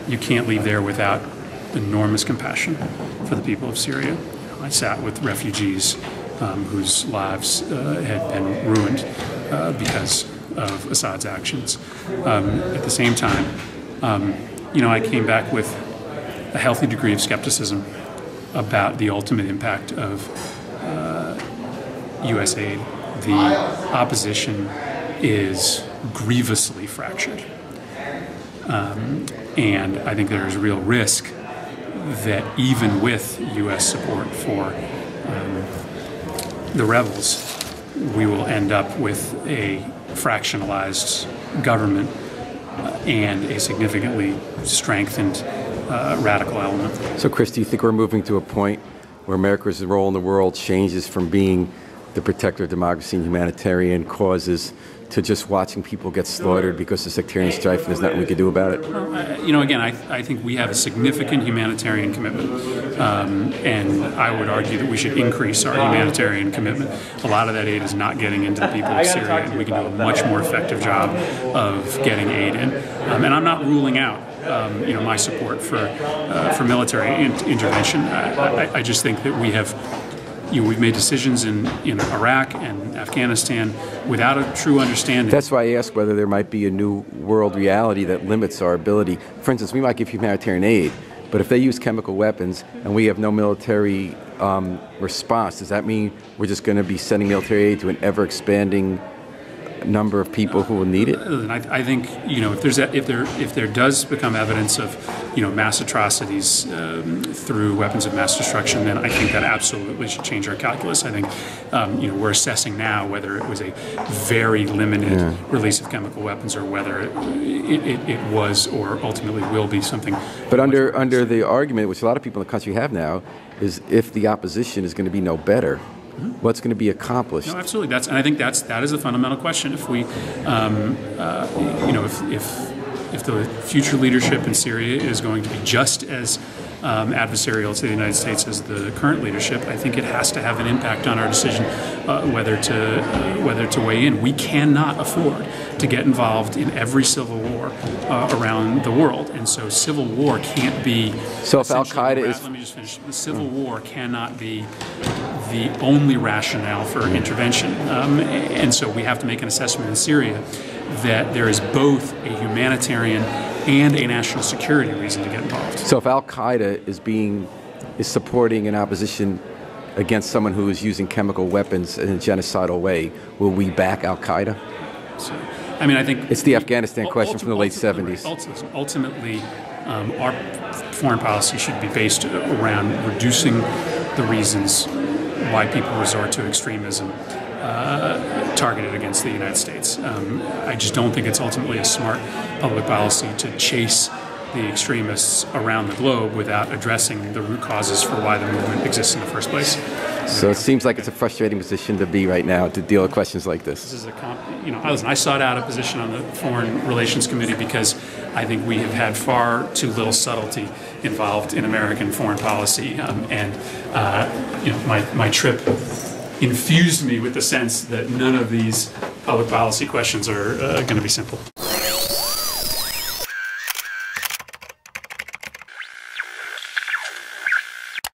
you can't leave there without enormous compassion for the people of Syria. I sat with refugees whose lives had been ruined because of Assad's actions. At the same time, I came back with a healthy degree of skepticism about the ultimate impact of U.S. aid. The opposition is grievously fractured. And I think there is real risk that even with U.S. support for the rebels, we will end up with a fractionalized government and a significantly strengthened radical element. So, Chris, do you think we're moving to a point where America's role in the world changes from being the protector of democracy and humanitarian causes to just watching people get slaughtered because of sectarian strife and there's nothing we can do about it? Well, again, I think we have a significant humanitarian commitment, and I would argue that we should increase our humanitarian commitment. A lot of that aid is not getting into the people of Syria, and we can do a much more effective job of getting aid in. And I'm not ruling out my support for military intervention. I just think that we've made decisions in Iraq and Afghanistan without a true understanding. That's why I ask whether there might be a new world reality that limits our ability. For instance, we might give humanitarian aid, but if they use chemical weapons and we have no military response, does that mean we're just going to be sending military aid to an ever-expanding number of people who will need it? I think if there does become evidence of mass atrocities through weapons of mass destruction, then I think that absolutely should change our calculus. I think we're assessing now whether it was a very limited release of chemical weapons or whether it was or ultimately will be something. But under the argument, which a lot of people in the country have now, is if the opposition is going to be no better, what's going to be accomplished? No, absolutely. And I think that is a fundamental question. If we, if the future leadership in Syria is going to be just as adversarial to the United States as the current leadership, I think it has to have an impact on our decision whether to weigh in. We cannot afford to get involved in every civil war around the world, and so civil war can't be. So if Al Qaeda is, let me just finish. The civil war cannot be the only rationale for intervention, and so we have to make an assessment in Syria that there is both a humanitarian and a national security reason to get involved. So if Al Qaeda is supporting an opposition against someone who is using chemical weapons in a genocidal way, will we back Al Qaeda? So, I think it's the Afghanistan question from the late 70s. Ultimately, our foreign policy should be based around reducing the reasons why people resort to extremism targeted against the United States. I just don't think it's ultimately a smart public policy to chase the extremists around the globe without addressing the root causes for why the movement exists in the first place. So it seems like it's a frustrating position to be right now to deal with questions like this. This is I sought out a position on the Foreign Relations Committee because I think we have had far too little subtlety involved in American foreign policy, my trip infused me with the sense that none of these public policy questions are going to be simple.